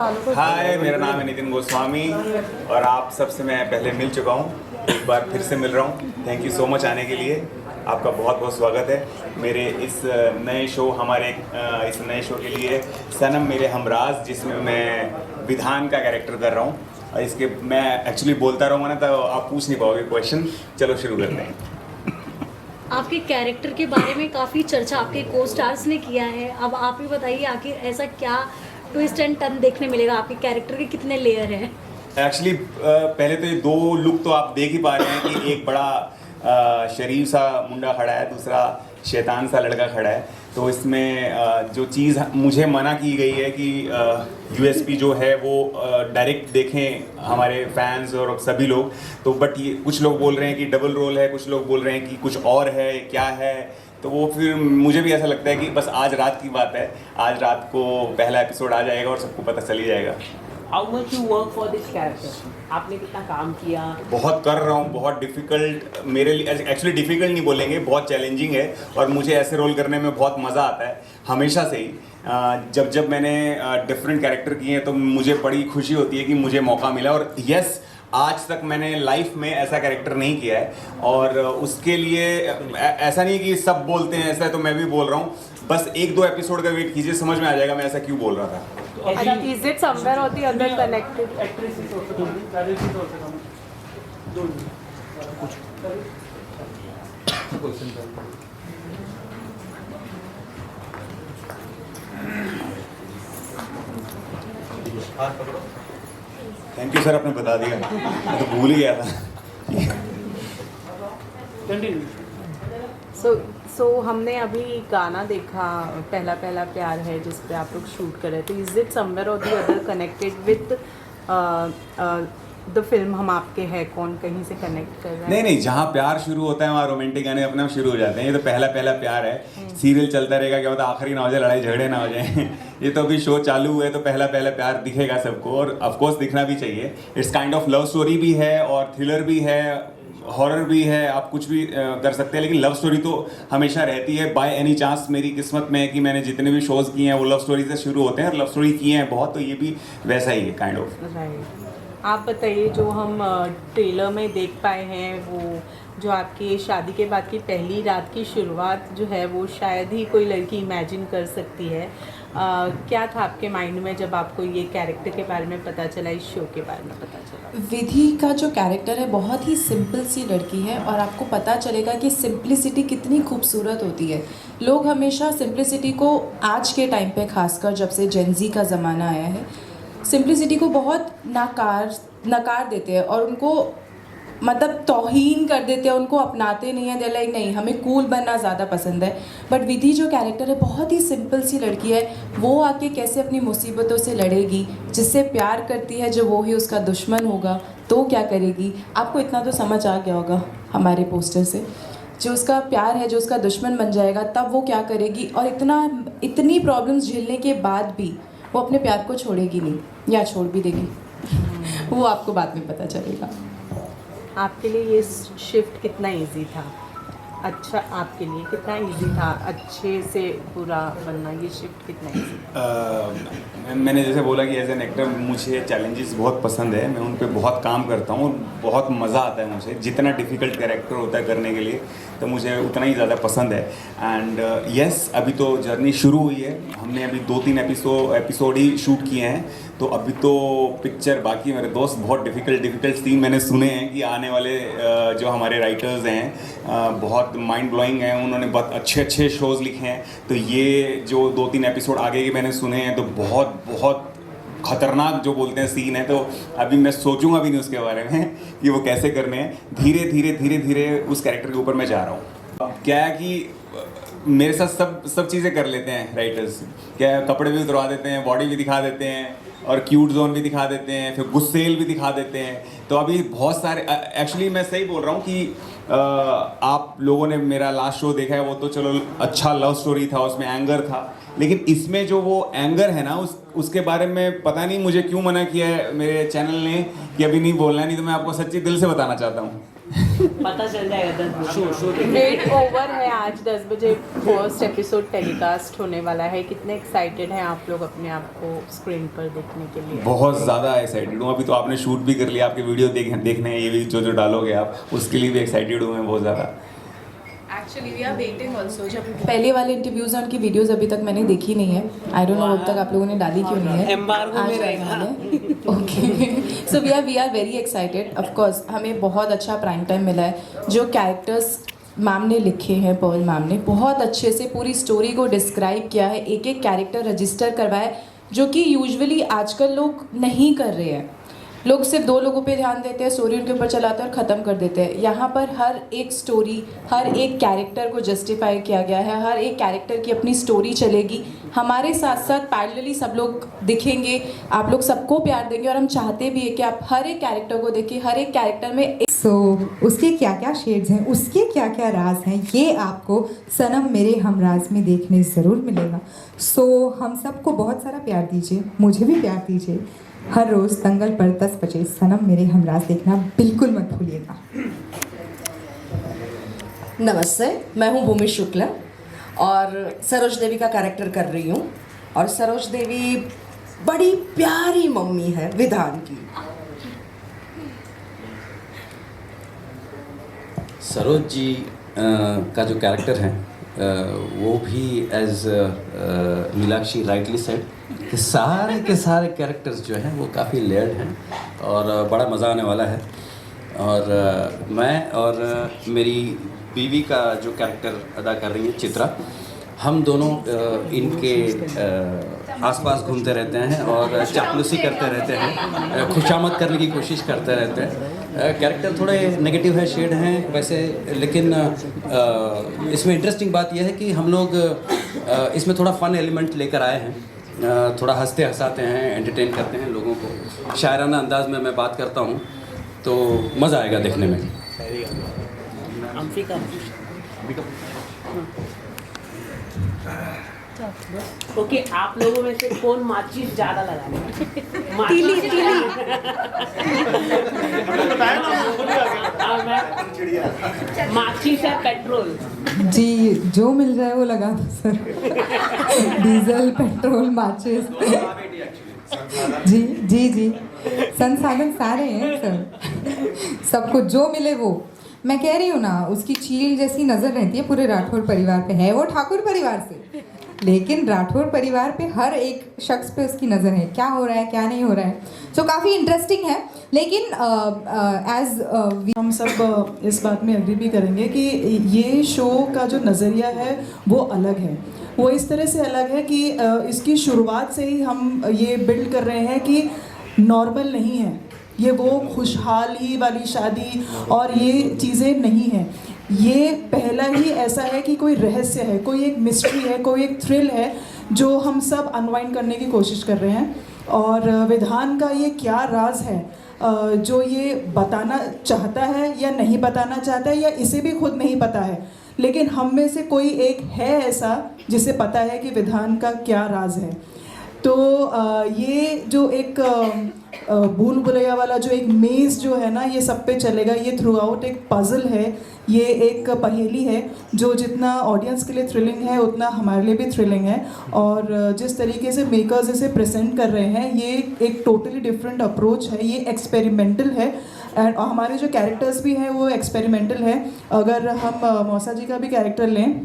हाय, मेरा नाम है नितिन गोस्वामी और आप सबसे मैं पहले मिल चुका हूँ। एक बार फिर से मिल रहा हूँ। थैंक यू सो मच आने के लिए। आपका बहुत बहुत स्वागत है मेरे इस नए शो इस नए शो के लिए सनम मेरे हमराज, जिसमें मैं विधान का कैरेक्टर कर रहा हूँ। और इसके मैं एक्चुअली बोलता रहूँगा ना तो आप पूछ नहीं पाओगे क्वेश्चन। चलो शुरू करते हैं। आपके कैरेक्टर के बारे में काफ़ी चर्चा आपके को स्टार्स ने किया है। अब आप ही बताइए, आखिर ऐसा क्या ट्विस्ट एंड टर्न देखने मिलेगा? आपके कैरेक्टर के कितने लेयर हैं? एक्चुअली पहले तो ये दो लुक तो आप देख ही पा रहे हैं कि एक बड़ा शरीफ सा मुंडा खड़ा है, दूसरा शैतान सा लड़का खड़ा है। तो इसमें जो चीज़ मुझे मना की गई है कि यूएसपी जो है वो डायरेक्ट देखें हमारे फैंस और सभी लोग। तो बट ये कुछ लोग बोल रहे हैं कि डबल रोल है, कुछ लोग बोल रहे हैं कि कुछ और है, क्या है। तो वो फिर मुझे भी ऐसा लगता है कि बस आज रात की बात है। आज रात को पहला एपिसोड आ जाएगा और सबको पता चल ही जाएगा। How much you work for this character? आपने कितना काम किया? बहुत कर रहा हूँ, बहुत डिफ़िकल्ट मेरे लिए। एक्चुअली डिफ़िकल्ट नहीं बोलेंगे, बहुत चैलेंजिंग है और मुझे ऐसे रोल करने में बहुत मज़ा आता है हमेशा से ही। जब मैंने डिफरेंट कैरेक्टर किए हैं तो मुझे बड़ी खुशी होती है कि मुझे मौका मिला। और यस, आज तक मैंने लाइफ में ऐसा कैरेक्टर नहीं किया है और उसके लिए ऐसा नहीं कि सब बोलते हैं ऐसा है तो मैं भी बोल रहा हूँ। बस एक दो एपिसोड का वेट कीजिए, समझ में आ जाएगा मैं ऐसा क्यों बोल रहा था। Is it somewhere or the other connected? Thank you sir, आपने बता दिया, मैं तो भूल ही गया था। So हमने अभी गाना देखा, पहला पहला प्यार है, जिस पे आप लोग शूट कर रहे थे। इज इट समवेयर और the other connected with the film हम आपके हैं कौन, कहीं से कनेक्ट कर रहे हैं? नहीं, जहाँ प्यार शुरू होता है वहाँ रोमांटिक गाने अपने आप शुरू हो जाते हैं। ये तो पहला पहला प्यार है। सीरियल चलता रहेगा, क्या होता है आखिरी ना हो जाए, लड़ाई झगड़े ना हो जाए। ये तो अभी शो चालू हुआ है तो पहला पहला प्यार दिखेगा सबको और ऑफकोर्स दिखना भी चाहिए। It's kind of love story भी है और थ्रिलर भी है, हॉरर भी है, आप कुछ भी कर सकते हैं। लेकिन लव स्टोरी तो हमेशा रहती है। बाय एनी चांस मेरी किस्मत में है कि मैंने जितने भी शोज़ किए हैं वो लव स्टोरी से शुरू होते हैं और लव स्टोरी किए हैं बहुत, तो ये भी वैसा ही है काइंड ऑफ। राइट। आप बताइए, जो हम ट्रेलर में देख पाए हैं, वो जो आपकी शादी के बाद की पहली रात की शुरुआत जो है वो शायद ही कोई लड़की इमेजिन कर सकती है। क्या था आपके माइंड में जब आपको ये कैरेक्टर के बारे में पता चला, इस शो के बारे में पता चला? विधि का जो कैरेक्टर है बहुत ही सिंपल सी लड़की है और आपको पता चलेगा कि सिंप्लिसिटी कितनी खूबसूरत होती है। लोग हमेशा सिंप्लिसिटी को आज के टाइम पे खासकर जब से जेनजी का ज़माना आया है, सिंप्लिसिटी को बहुत नकार देते हैं और उनको मतलब तौहीन कर देते हैं, उनको अपनाते नहीं हैं। दे लाइक नहीं, हमें कूल बनना ज़्यादा पसंद है। बट विधि जो कैरेक्टर है बहुत ही सिंपल सी लड़की है। वो आके कैसे अपनी मुसीबतों से लड़ेगी, जिससे प्यार करती है जो वो ही उसका दुश्मन होगा तो क्या करेगी। आपको इतना तो समझ आ गया होगा हमारे पोस्टर से, जो उसका प्यार है जो उसका दुश्मन बन जाएगा तब वो क्या करेगी। और इतनी प्रॉब्लम्स झेलने के बाद भी वो अपने प्यार को छोड़ेगी नहीं, या छोड़ भी देगी वो आपको बाद में पता चलेगा। आपके लिए ये शिफ्ट कितना इजी था? अच्छा, आपके लिए कितना इजी था अच्छे से पूरा बनना? ये शिफ्ट कितना इजी? मैंने जैसे बोला कि एज एन एक्टर मुझे चैलेंजेस बहुत पसंद है। मैं उन पे बहुत काम करता हूँ, बहुत मज़ा आता है मुझे। जितना डिफ़िकल्ट कैरेक्टर होता है करने के लिए तो मुझे उतना ही ज़्यादा पसंद है। एंड यस, अभी तो जर्नी शुरू हुई है। हमने अभी 2-3 एपिसोड ही शूट किए हैं, तो अभी तो पिक्चर बाकी। मेरे दोस्त बहुत डिफ़िकल्ट सीन मैंने सुने हैं कि आने वाले जो हमारे राइटर्स हैं बहुत माइंड ब्लोइंग हैं, उन्होंने बहुत अच्छे शोज़ लिखे हैं। तो ये जो 2-3 एपिसोड आगे के मैंने सुने हैं तो बहुत खतरनाक जो बोलते हैं सीन है। तो अभी मैं सोचूंगा भी नहीं उसके बारे में कि वो कैसे करने हैं। धीरे धीरे उस कैरेक्टर के ऊपर मैं जा रहा हूँ। क्या है कि मेरे साथ सब चीज़ें कर लेते हैं राइटर्स। क्या है, कपड़े भी उतरवा देते हैं, बॉडी भी दिखा देते हैं और क्यूट जोन भी दिखा देते हैं, फिर गुस्सेल भी दिखा देते हैं। तो अभी बहुत सारे एक्चुअली मैं सही बोल रहा हूँ कि आप लोगों ने मेरा लास्ट शो देखा है, वो तो चलो अच्छा लव स्टोरी था, उसमें एंगर था। लेकिन इसमें जो वो एंगर है ना उसके बारे में पता नहीं मुझे क्यों मना किया है मेरे चैनल ने कि अभी नहीं बोलना है। नहीं तो मैं आपको सच्ची दिल से बताना चाहता हूँ। पता चल जाएगा 10 बजे शो डेट ओवर है, आज 10 बजे फर्स्ट एपिसोड टेलीकास्ट होने वाला है। कितने एक्साइटेड हैं आप लोग अपने आप को स्क्रीन पर देखने के लिए? बहुत ज़्यादा एक्साइटेड हूँ। अभी तो आपने शूट भी कर लिया, आपके वीडियो देखने हैं, ये भी जो डालोगे आप, उसके लिए भी एक्साइटेड हूँ मैं बहुत ज़्यादा। Actually we are waiting also. जब पहले वाले इंटरव्यूज और उनकी वीडियोस अभी तक मैंने देखी नहीं है, आई डोंट नो अब तक आप लोगों ने डाली क्यों नहीं है। एम्बार्गो में रहेगा। Okay, so we are very excited. Of course हमें बहुत अच्छा प्राइम टाइम मिला है। जो कैरेक्टर्स मैम ने लिखे हैं, पर्ल मैम ने बहुत अच्छे से पूरी स्टोरी को डिस्क्राइब किया है, एक एक कैरेक्टर रजिस्टर करवाया है, जो कि यूजुअली आजकल लोग नहीं कर रहे हैं। लोग सिर्फ 2 लोगों पे ध्यान देते हैं, स्टोरी उनके ऊपर चलाते हैं और ख़त्म कर देते हैं। यहाँ पर हर एक स्टोरी, हर एक कैरेक्टर को जस्टिफाई किया गया है, हर एक कैरेक्टर की अपनी स्टोरी चलेगी। हमारे साथ साथ पैरेलली सब लोग दिखेंगे, आप लोग सबको प्यार देंगे और हम चाहते भी है कि आप हर एक कैरेक्टर को देखिए, हर एक कैरेक्टर में उसके क्या क्या शेड्स हैं, उसके क्या क्या राज हैं, ये आपको सनम मेरे हमराज में देखने ज़रूर मिलेगा। हम सबको बहुत सारा प्यार दीजिए, मुझे भी प्यार दीजिए। हर रोज़ दंगल पर 10 बजे सनम मेरे हमराज देखना बिल्कुल मत भूलिएगा। नमस्ते, मैं हूँ भूमि शुक्ला और सरोज देवी का कैरेक्टर कर रही हूँ। और सरोज देवी बड़ी प्यारी मम्मी है विधान की। सरोज जी का जो कैरेक्टर है वो भी एज मीनाक्षी राइटली सेड कि सारे के सारे कैरेक्टर्स जो हैं वो काफ़ी लेयर्ड हैं और बड़ा मज़ा आने वाला है। और मैं और मेरी बीवी का जो कैरेक्टर अदा कर रही है चित्रा, हम दोनों इनके आसपास घूमते रहते हैं और चापलूसी करते रहते हैं, खुशामद करने की कोशिश करते रहते हैं। कैरेक्टर थोड़े नेगेटिव है, शेड हैं वैसे, लेकिन इसमें इंटरेस्टिंग बात यह है कि हम लोग इसमें थोड़ा फ़न एलिमेंट लेकर आए हैं, थोड़ा हंसते हंसाते हैं, एंटरटेन करते हैं लोगों को। शायराना अंदाज में मैं बात करता हूँ तो मज़ा आएगा देखने में। ओके, आप लोगों में से कौन माचिस ज्यादा लगाएगा? तीली माचिस है पेट्रोल? जी, जो मिल जाए वो लगा दो सर। डीजल, पेट्रोल, माचिस। जी, संसाधन सारे हैं सर, सबको जो मिले वो। मैं कह रही हूँ ना, उसकी चील जैसी नज़र रहती है पूरे राठौर परिवार पे। है वो ठाकुर परिवार से, लेकिन राठौर परिवार पे हर एक शख्स पे उसकी नज़र है, क्या हो रहा है क्या नहीं हो रहा है। सो काफ़ी इंटरेस्टिंग है। लेकिन हम सब इस बात में एग्री भी करेंगे कि ये शो का जो नज़रिया है वो अलग है। वो इस तरह से अलग है कि इसकी शुरुआत से ही हम ये बिल्ड कर रहे हैं कि नॉर्मल नहीं है ये, वो खुशहाली वाली शादी और ये चीज़ें नहीं हैं। ये पहला ही ऐसा है कि कोई रहस्य है, कोई एक मिस्ट्री है, कोई एक थ्रिल है जो हम सब अनवाइंड करने की कोशिश कर रहे हैं। और विधान का ये क्या राज है जो ये बताना चाहता है या नहीं बताना चाहता है, या इसे भी खुद नहीं पता है, लेकिन हम में से कोई एक है ऐसा जिसे पता है कि विधान का क्या राज है। तो ये जो एक भूल भुलैया वाला जो एक मेज़ जो है ना, ये सब पे चलेगा। ये थ्रू आउट एक पज़ल है, ये एक पहेली है जो जितना ऑडियंस के लिए थ्रिलिंग है उतना हमारे लिए भी थ्रिलिंग है। और जिस तरीके से मेकर्स इसे प्रेजेंट कर रहे हैं, ये एक टोटली डिफरेंट अप्रोच है, ये एक्सपेरिमेंटल है। एंड हमारे जो कैरेक्टर्स भी हैं वो एक्सपेरिमेंटल है। अगर हम मौसा जी का भी कैरेक्टर लें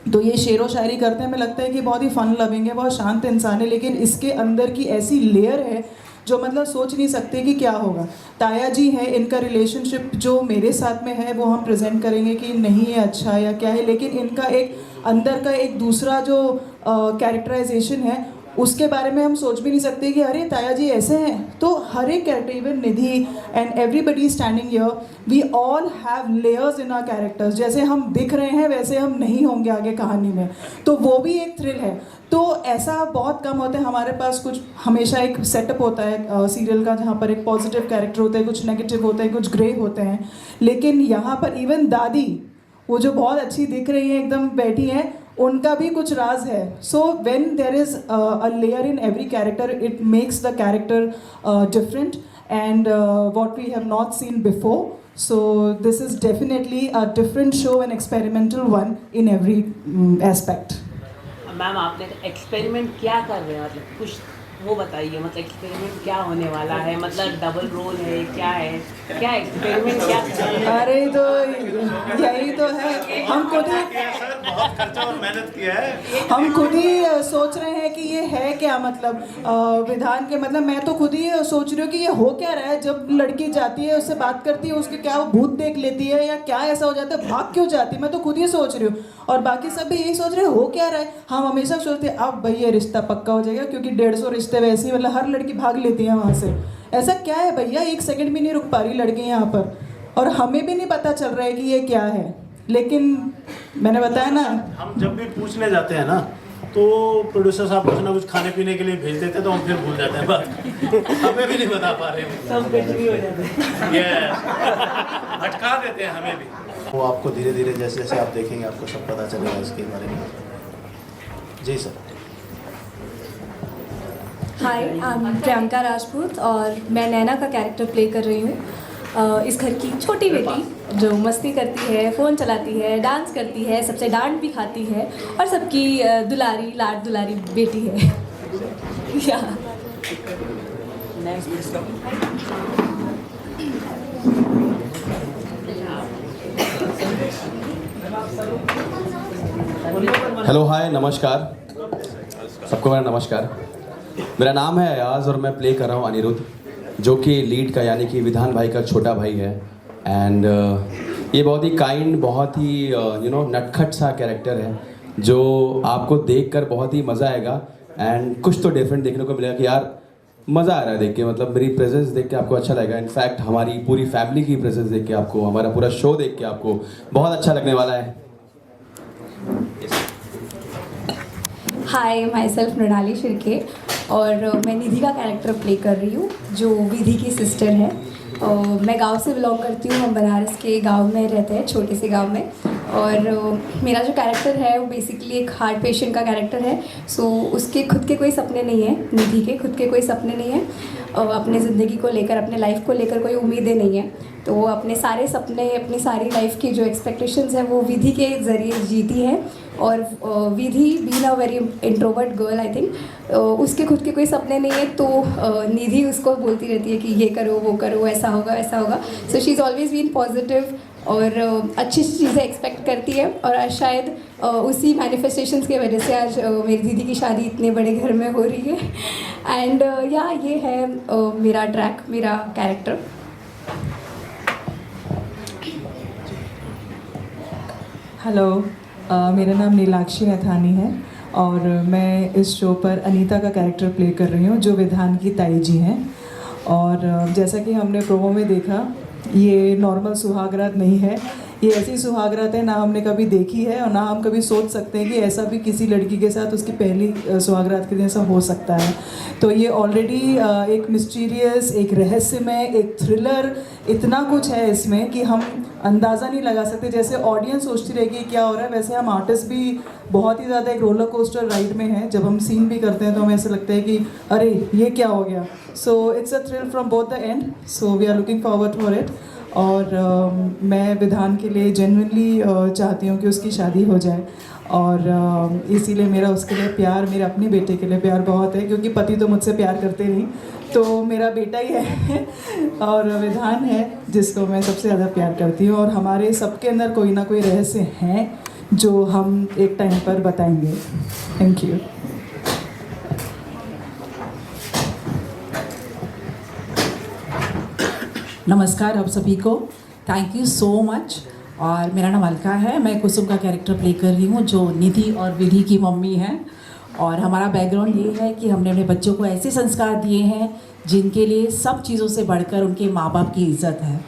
तो ये शेरो शायरी करते हैं, हमें लगता है कि बहुत ही फ़न लविंग है, बहुत शांत इंसान है, लेकिन इसके अंदर की ऐसी लेयर है जो मतलब सोच नहीं सकते कि क्या होगा। ताया जी है, इनका रिलेशनशिप जो मेरे साथ में है वो हम प्रेजेंट करेंगे कि नहीं है अच्छा या क्या है, लेकिन इनका एक अंदर का एक दूसरा जो कैरेक्टराइजेशन है उसके बारे में हम सोच भी नहीं सकते कि अरे ताया जी ऐसे हैं। तो हर एक character, even Nidhi and everybody standing here, we all have layers in our characters. जैसे हम दिख रहे हैं वैसे हम नहीं होंगे आगे कहानी में, तो वो भी एक थ्रिल है। तो ऐसा बहुत कम होता है हमारे पास। कुछ हमेशा एक सेटअप होता है सीरियल का जहाँ पर एक पॉजिटिव कैरेक्टर होते हैं, कुछ नेगेटिव होते हैं, कुछ ग्रे होते हैं, लेकिन यहाँ पर इवन दादी, वो जो बहुत अच्छी दिख रही है एकदम बैठी हैं, उनका भी कुछ राज है। So when there is a layer in every character, it makes the character different and what we have not seen before. So this is definitely a different show, an experimental one in every aspect. Ma'am आपने experiment क्या कर रहे हैं, मतलब कुछ वो बताइए, मतलब एक्सपेरिमेंट क्या होने वाला है, मतलब डबल रोल है, क्या है, क्या एक्सपेरिमेंट क्या कर रहे हैं? अरे तो यही तो है, हम खुद ही बहुत खर्चा और मेहनत किया है। हम खुद ही सोच रहे हैं कि ये है क्या, मतलब विधान के, मतलब मैं तो खुद ही सोच रही हूँ कि ये हो क्या रहा है। जब लड़की जाती है, उससे बात करती है, उसके क्या वो भूत देख लेती है या क्या ऐसा हो जाता है, भाग क्यों जाती है, मैं तो खुद ही सोच रही हूँ। और बाकी सब भी यही सोच रहे हैं हो क्या रहा है। हम हमेशा सोचते हैं अब भैया रिश्ता पक्का हो जाएगा, क्योंकि 150 रिश्ते वैसे ही, मतलब हर लड़की भाग लेती है वहाँ से। ऐसा क्या है भैया, 1 सेकंड भी नहीं रुक पा रही लड़की यहाँ पर, और हमें भी नहीं पता चल रहा है कि ये क्या है। लेकिन मैंने बताया ना, हम जब भी पूछने जाते हैं ना, तो प्रोड्यूसर साहब कुछ ना कुछ खाने पीने के लिए भेज देते हैं, तो हम फिर भूल जाते हैं बात। हमें भी नहीं बता पा रहे हैं, सब कुछ भी हो जाता है। ये भटका देते हैं हमें भी। वो आपको धीरे धीरे जैसे जैसे आप देखेंगे आपको सब पता चलेगा इसके बारे में। जी sir. Hi, I am Priyanka Rajput और मैं नैना का कैरेक्टर प्ले कर रही हूँ। इस घर की छोटी बेटी जो मस्ती करती है, फ़ोन चलाती है, डांस करती है, सबसे डांट भी खाती है और सबकी दुलारी लाड दुलारी बेटी है। या हेलो, हाय, नमस्कार सबको। मेरा नमस्कार, मेरा नाम है अयाज और मैं प्ले कर रहा हूँ अनिरुद्ध, जो कि लीड का यानी कि विधान भाई का छोटा भाई है। एंड ये बहुत ही काइंड, बहुत ही नटखट सा कैरेक्टर है, जो आपको देखकर बहुत ही मज़ा आएगा। एंड कुछ तो डिफरेंट देखने को मिलेगा कि यार मज़ा आ रहा है देख के, मतलब मेरी प्रेजेंस देख के आपको अच्छा लगेगा। इनफैक्ट हमारी पूरी फैमिली की प्रेजेंस देख के आपको, हमारा पूरा शो देख के आपको बहुत अच्छा लगने वाला है। हाय, माई सेल्फ मृणाली शिर्के और मैं निधि का कैरेक्टर प्ले कर रही हूँ, जो विधि की सिस्टर है। मैं गांव से बिलोंग करती हूँ, हम बनारस के गांव में रहते हैं, छोटे से गांव में। और मेरा जो कैरेक्टर है वो बेसिकली एक हार्ट पेशेंट का कैरेक्टर है। सो उसके खुद के कोई सपने नहीं हैं, निधि के खुद के कोई सपने नहीं हैं, अपने ज़िंदगी को लेकर, अपने लाइफ को लेकर कोई उम्मीदें नहीं हैं। तो वो अपने सारे सपने, अपनी सारी लाइफ की जो एक्सपेक्टेशंस हैं वो विधि के ज़रिए जीती है। और Vidhi being a very introvert girl, I think उसके खुद के कोई सपने नहीं है, तो निधि उसको बोलती रहती है कि ये करो, वो करो, ऐसा होगा, ऐसा होगा। So she is always been positive और अच्छी चीज़ें एक्सपेक्ट करती है। और आज शायद उसी मैनिफेस्टेशंस की वजह से आज मेरी दीदी की शादी इतने बड़े घर में हो रही है। एंड या ये है मेरा ट्रैक, मेरा कैरेक्टर। हेलो, मेरा नाम नीलाक्षी नथानी है और मैं इस शो पर अनीता का कैरेक्टर प्ले कर रही हूँ, जो विधान की ताई जी हैं। और जैसा कि हमने प्रोमो में देखा, ये नॉर्मल सुहागरात नहीं है, ये ऐसी सुहागरात है ना हमने कभी देखी है और ना हम कभी सोच सकते हैं कि ऐसा भी किसी लड़की के साथ उसकी पहली सुहागरात के दिन ऐसा हो सकता है। तो ये ऑलरेडी एक मिस्टीरियस, एक रहस्यमय, एक थ्रिलर, इतना कुछ है इसमें कि हम अंदाज़ा नहीं लगा सकते। जैसे ऑडियंस सोचती रहेगी क्या हो रहा है, वैसे हम आर्टिस्ट भी बहुत ही ज़्यादा एक रोलर कोस्टर राइड में हैं। जब हम सीन भी करते हैं तो हमें ऐसा लगता है कि अरे ये क्या हो गया। So it's a thrill from both the end, so we are looking forward for it. और मैं विधान के लिए जेन्युइनली चाहती हूँ कि उसकी शादी हो जाए, और इसीलिए मेरा उसके लिए प्यार, मेरे अपने बेटे के लिए प्यार बहुत है, क्योंकि पति तो मुझसे प्यार करते नहीं, तो मेरा बेटा ही है और विधान है जिसको मैं सबसे ज़्यादा प्यार करती हूँ। और हमारे सबके अंदर कोई ना कोई रहस्य हैं जो हम एक टाइम पर बताएंगे। Thank you. नमस्कार आप सभी को, थैंक यू सो मच। और मेरा नाम अलका है, मैं कुसुम का कैरेक्टर प्ले कर रही हूँ, जो निधि और विधि की मम्मी है। और हमारा बैकग्राउंड ये है कि हमने अपने बच्चों को ऐसे संस्कार दिए हैं जिनके लिए सब चीज़ों से बढ़कर उनके माँ बाप की इज्जत है।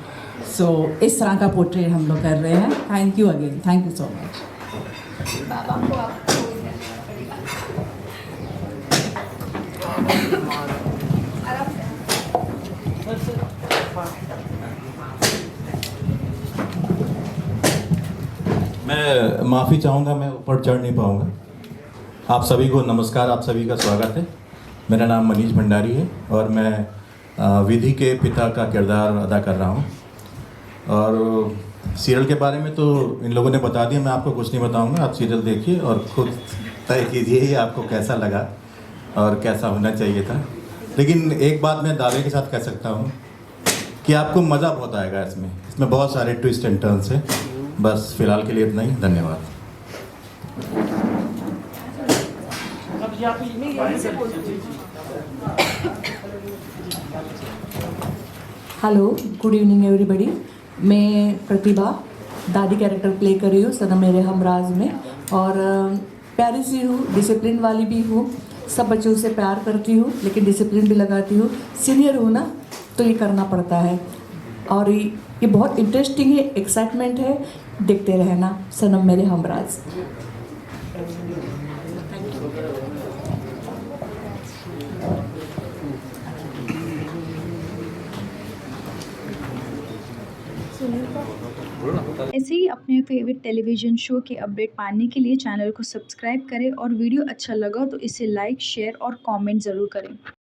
सो इस तरह का पोर्ट्रेट हम लोग कर रहे हैं। Thank you again, thank you so much. मैं माफ़ी चाहूँगा, मैं ऊपर चढ़ नहीं पाऊँगा। आप सभी को नमस्कार, आप सभी का स्वागत है। मेरा नाम मनीष भंडारी है और मैं विधि के पिता का किरदार अदा कर रहा हूँ। और सीरियल के बारे में तो इन लोगों ने बता दिया, मैं आपको कुछ नहीं बताऊंगा। आप सीरियल देखिए और खुद तय कीजिए ही आपको कैसा लगा और कैसा होना चाहिए था। लेकिन एक बात मैं दावे के साथ कह सकता हूँ कि आपको मज़ा बहुत आएगा इसमें बहुत सारे ट्विस्ट एंड टर्न्स हैं। बस फिलहाल के लिए इतना ही, धन्यवाद। Hello, good evening everybody. मैं प्रतिभा दादी कैरेक्टर प्ले कर रही हूँ सनम मेरे हमराज में। और प्यारी सी हूँ, डिसिप्लिन वाली भी हूँ, सब बच्चों से प्यार करती हूँ लेकिन डिसिप्लिन भी लगाती हूँ। सीनियर हूँ ना, तो ये करना पड़ता है। और ये बहुत इंटरेस्टिंग है, एक्साइटमेंट है, देखते रहना सनम मेरे हमराज। ऐसे ही अपने फेवरेट टेलीविज़न शो के अपडेट पाने के लिए चैनल को सब्सक्राइब करें और वीडियो अच्छा लगा तो इसे लाइक, शेयर और कमेंट ज़रूर करें।